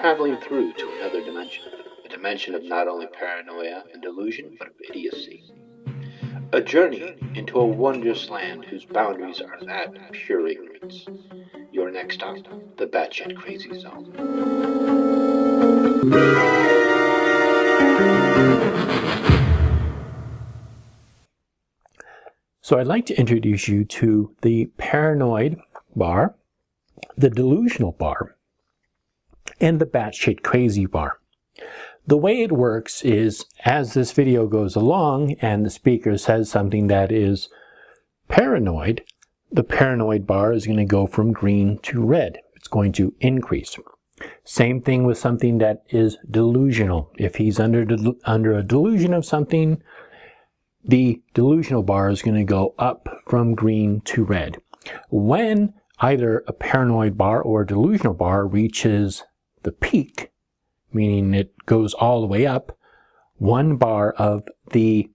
traveling through to another dimension, a dimension of not only paranoia and delusion, but of idiocy. A journey into a wondrous land whose boundaries are that of pure ignorance. Your next stop, the batshit crazy zone. So I'd like to introduce you to the paranoid bar, the delusional bar, and the batshit crazy bar. The way it works is, as this video goes along and the speaker says something that is paranoid, the paranoid bar is going to go from green to red. It's going to increase. Same thing with something that is delusional. If he's under a delusion of something, the delusional bar is going to go up from green to red. When either a paranoid bar or a delusional bar reaches the peak, meaning it goes all the way up, one bar of the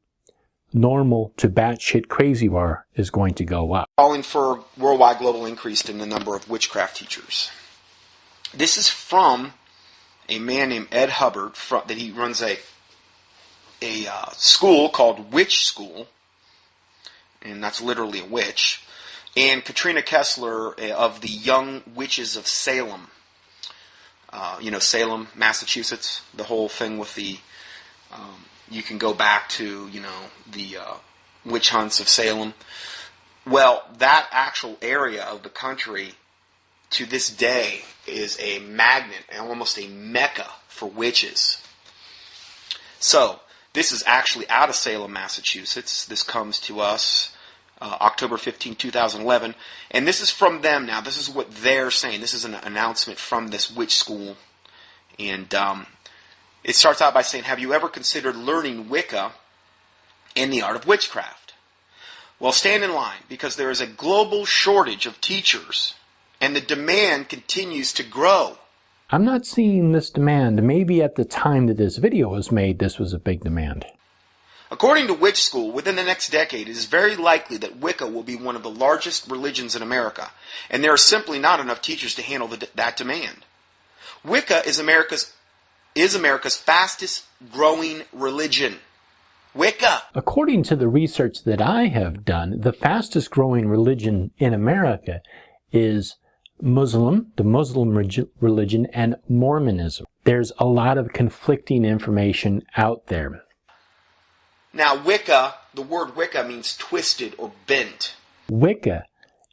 normal to batshit crazy bar is going to go up. Calling for worldwide global increase in the number of witchcraft teachers. This is from a man named Ed Hubbard, that he runs a school called Witch School, and that's literally a witch, and Katrina Kessler of the Young Witches of Salem. Salem, Massachusetts, the whole thing with the, you can go back to, the witch hunts of Salem. Well, that actual area of the country to this day is a magnet and almost a mecca for witches. So, this is actually out of Salem, Massachusetts. This comes to us October 15, 2011. And this is from them now. This is what they're saying. This is an announcement from this witch school. And it starts out by saying, have you ever considered learning Wicca and the art of witchcraft? Well, stand in line, because there is a global shortage of teachers, and the demand continues to grow. I'm not seeing this demand. Maybe at the time that this video was made, this was a big demand. According to Witch School, within the next decade, it is very likely that Wicca will be one of the largest religions in America, and there are simply not enough teachers to handle that demand. Wicca is America's fastest growing religion. Wicca! According to the research that I have done, the fastest growing religion in America is Muslim, the Muslim religion, and Mormonism. There's a lot of conflicting information out there. Now, Wicca, the word Wicca means twisted or bent. Wicca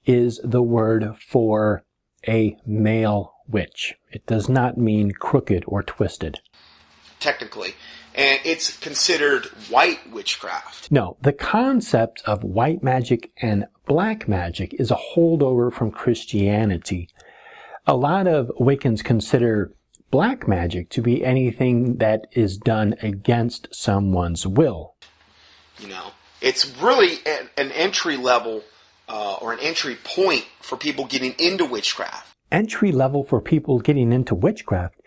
is the word for a male witch. It does not mean crooked or twisted. Technically. And it's considered white witchcraft. No, the concept of white magic and black magic is a holdover from Christianity. A lot of Wiccans consider black magic to be anything that is done against someone's will. It's really an entry level or an entry point for people getting into witchcraft. Entry level for people getting into witchcraft?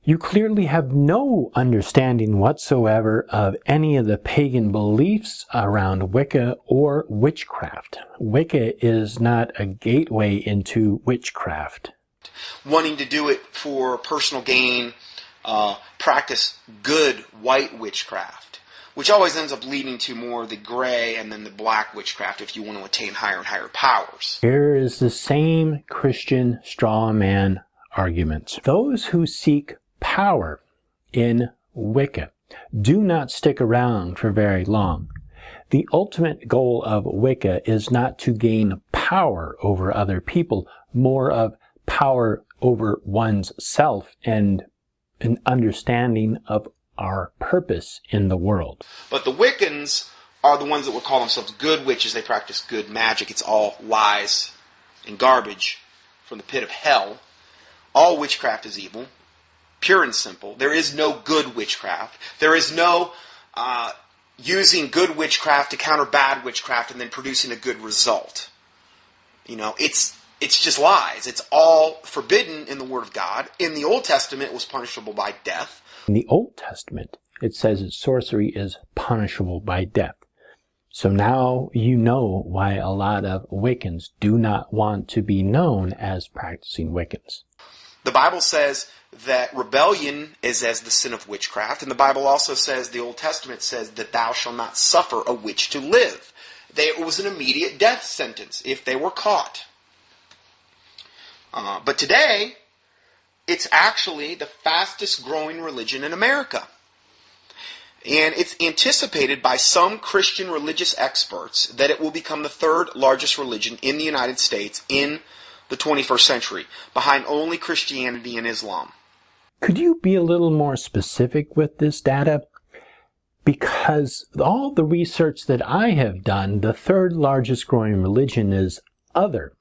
You clearly have no understanding whatsoever of any of the pagan beliefs around Wicca or witchcraft. Wicca is not a gateway into witchcraft. Wanting to do it for personal gain, practice good white witchcraft, which always ends up leading to more the gray and then the black witchcraft if you want to attain higher and higher powers. Here is the same Christian straw man argument. Those who seek power in Wicca do not stick around for very long. The ultimate goal of Wicca is not to gain power over other people, more of power over one's self and an understanding of our purpose in the world. But the Wiccans are the ones that would call themselves good witches. They practice good magic. It's all lies and garbage from the pit of hell. All witchcraft is evil. Pure and simple. There is no good witchcraft. There is no using good witchcraft to counter bad witchcraft and then producing a good result. It's just lies. It's all forbidden in the Word of God. In the Old Testament, it was punishable by death. In the Old Testament, it says that sorcery is punishable by death. So now you know why a lot of Wiccans do not want to be known as practicing Wiccans. The Bible says that rebellion is as the sin of witchcraft, and the Bible also says, the Old Testament says, that thou shalt not suffer a witch to live. It was an immediate death sentence if they were caught. But today, it's actually the fastest growing religion in America. And it's anticipated by some Christian religious experts that it will become the third largest religion in the United States in the 21st century, behind only Christianity and Islam. Could you be a little more specific with this data? Because all the research that I have done, the third largest growing religion is other.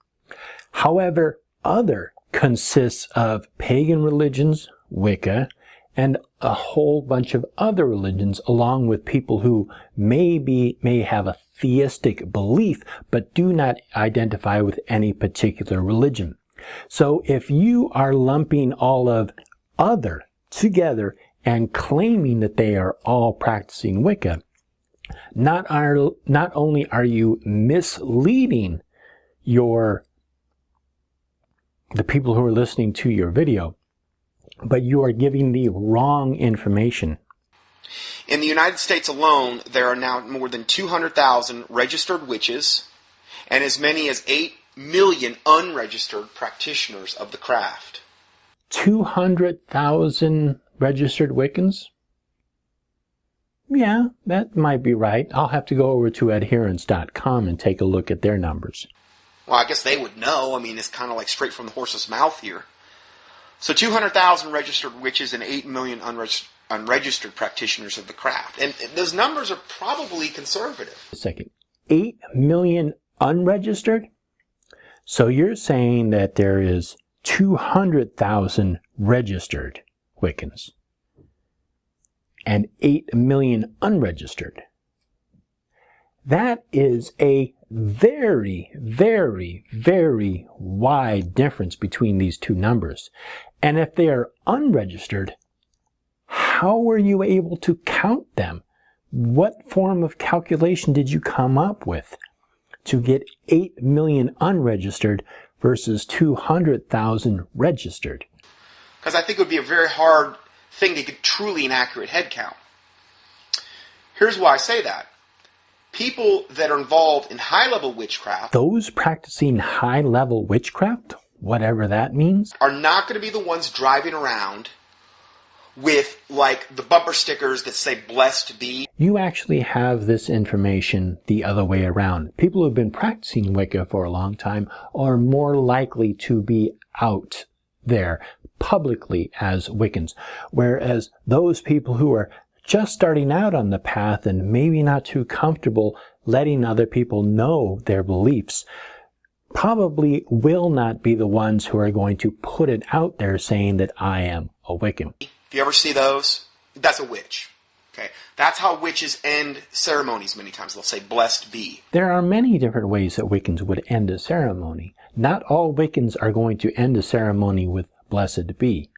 However, other consists of pagan religions, Wicca, and a whole bunch of other religions, along with people who may have a theistic belief, but do not identify with any particular religion. So if you are lumping all of other together and claiming that they are all practicing Wicca, not only are you misleading the people who are listening to your video, but you are giving the wrong information. In the United States alone, there are now more than 200,000 registered witches and as many as 8 million unregistered practitioners of the craft. 200,000 registered Wiccans? Yeah, that might be right. I'll have to go over to adherence.com and take a look at their numbers. Well, I guess they would know. I mean, it's kind of like straight from the horse's mouth here. So 200,000 registered witches and 8 million unregistered practitioners of the craft. And those numbers are probably conservative. A second. 8 million unregistered? So you're saying that there is 200,000 registered Wiccans and 8 million unregistered. That is a very, very, very wide difference between these two numbers. And if they are unregistered, how were you able to count them? What form of calculation did you come up with to get 8 million unregistered versus 200,000 registered? Because I think it would be a very hard thing to get truly an accurate head count. Here's why I say that. People that are involved in high-level witchcraft, those practicing high-level witchcraft, whatever that means, are not going to be the ones driving around with, like, the bumper stickers that say "Blessed Be." You actually have this information the other way around. People who have been practicing Wicca for a long time are more likely to be out there publicly as Wiccans, whereas those people who are just starting out on the path and maybe not too comfortable letting other people know their beliefs probably will not be the ones who are going to put it out there saying that I am a Wiccan. If you ever see those, that's a witch. Okay, that's how witches end ceremonies many times. They'll say "Blessed Be." There are many different ways that Wiccans would end a ceremony. Not all Wiccans are going to end a ceremony with "Blessed Be."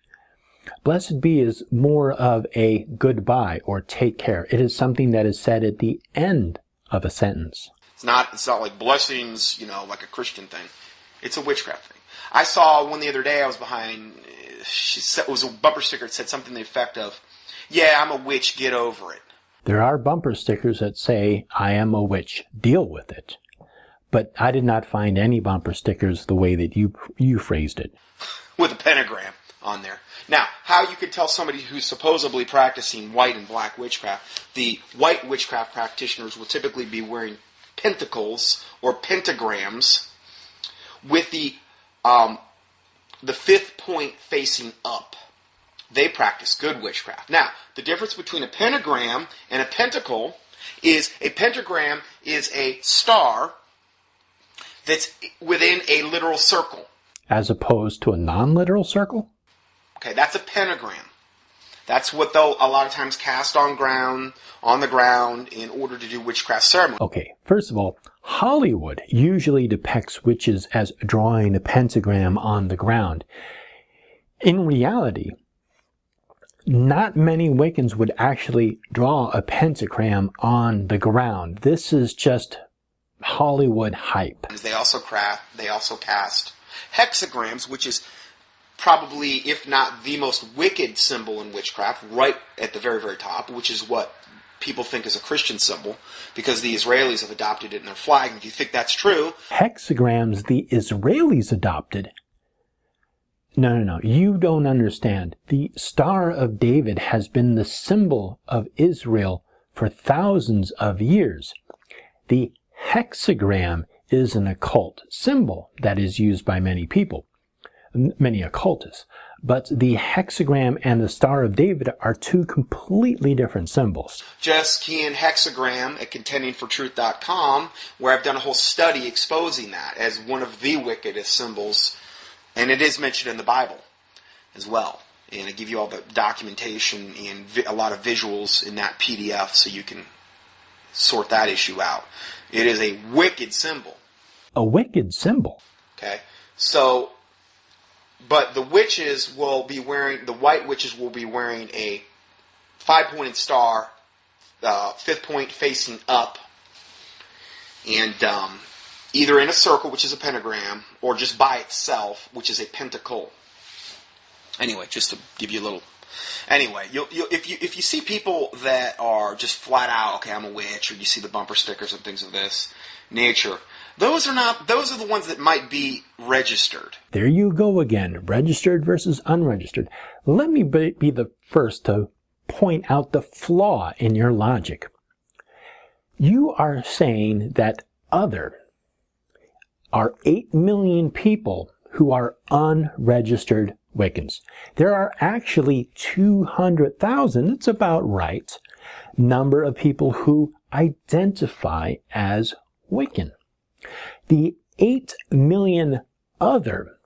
Blessed be is more of a goodbye or take care. It is something that is said at the end of a sentence. It's not like blessings, like a Christian thing. It's a witchcraft thing. I saw one the other day. I was behind. It was a bumper sticker that said something to the effect of, "Yeah, I'm a witch. Get over it." There are bumper stickers that say, "I am a witch. Deal with it." But I did not find any bumper stickers the way that you phrased it. With a pentagram on there. Now, how you could tell somebody who's supposedly practicing white and black witchcraft, the white witchcraft practitioners will typically be wearing pentacles or pentagrams with the fifth point facing up. They practice good witchcraft. Now, the difference between a pentagram and a pentacle is a pentagram is a star that's within a literal circle. As opposed to a non-literal circle? Okay, that's a pentagram. That's what they'll a lot of times cast on the ground in order to do witchcraft ceremony. Okay, first of all, Hollywood usually depicts witches as drawing a pentagram on the ground. In reality, not many Wiccans would actually draw a pentagram on the ground. This is just Hollywood hype. They also cast hexagrams, which is probably, if not the most wicked symbol in witchcraft, right at the very, very top, which is what people think is a Christian symbol, because the Israelis have adopted it in their flag. And if you think that's true... Hexagrams the Israelis adopted? No. You don't understand. The Star of David has been the symbol of Israel for thousands of years. The hexagram is an occult symbol that is used by many people, many occultists. But the hexagram and the Star of David are two completely different symbols. Just key in hexagram at contendingfortruth.com, where I've done a whole study exposing that as one of the wickedest symbols. And it is mentioned in the Bible as well. And I give you all the documentation and a lot of visuals in that PDF so you can sort that issue out. It is a wicked symbol. A wicked symbol? Okay. So, but the witches will be wearing, the white witches will be wearing a 5-pointed star, 5th point facing up, and either in a circle, which is a pentagram, or just by itself, which is a pentacle. Anyway, just to give you a little... Anyway, if you see people that are just flat out, okay, I'm a witch, or you see the bumper stickers and things of this nature, those are the ones that might be registered. There you go again, registered versus unregistered. Let me be the first to point out the flaw in your logic. You are saying that other are 8 million people who are unregistered Wiccans. There are actually 200,000, it's about right, number of people who identify as Wiccan. The 8 million other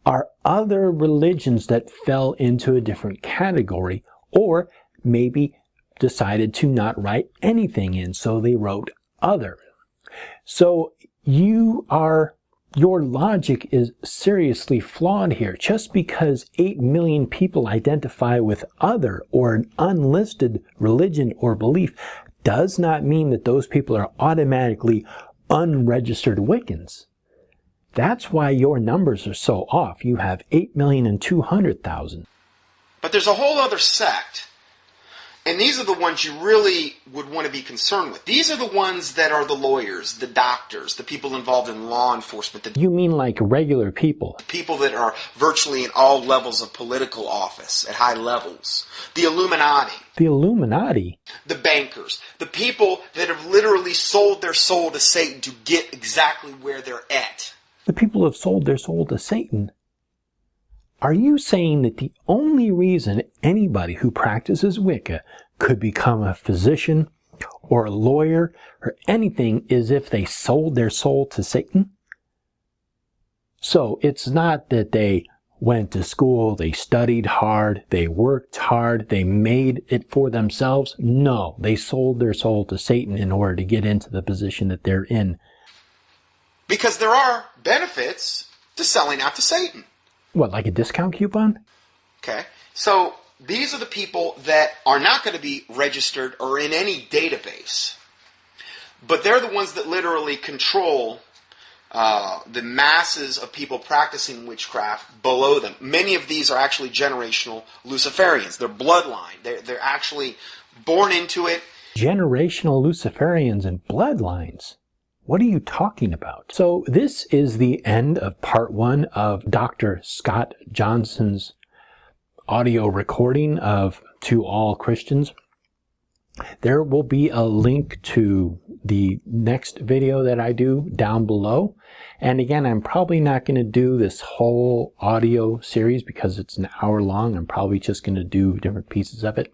are other religions that fell into a different category, or maybe decided to not write anything in, so they wrote other. So your logic is seriously flawed here. Just because 8 million people identify with other or an unlisted religion or belief does not mean that those people are automatically unregistered Wiccans. That's why your numbers are so off. You have 8,200,000. But there's a whole other sect. And these are the ones you really would want to be concerned with. These are the ones that are the lawyers, the doctors, the people involved in law enforcement. You mean like regular people? People that are virtually in all levels of political office, at high levels. The Illuminati. The Illuminati? The bankers. The people that have literally sold their soul to Satan to get exactly where they're at. The people have sold their soul to Satan? Are you saying that the only reason anybody who practices Wicca could become a physician or a lawyer or anything is if they sold their soul to Satan? So it's not that they went to school, they studied hard, they worked hard, they made it for themselves. No, they sold their soul to Satan in order to get into the position that they're in. Because there are benefits to selling out to Satan. What, like a discount coupon? Okay. So these are the people that are not going to be registered or in any database. But they're the ones that literally control the masses of people practicing witchcraft below them. Many of these are actually generational Luciferians. They're bloodline. They're actually born into it. Generational Luciferians and bloodlines? What are you talking about? So this is the end of part 1 of Dr. Scott Johnson's audio recording of To All Christians. There will be a link to the next video that I do down below. And again, I'm probably not going to do this whole audio series because it's an hour long. I'm probably just going to do different pieces of it.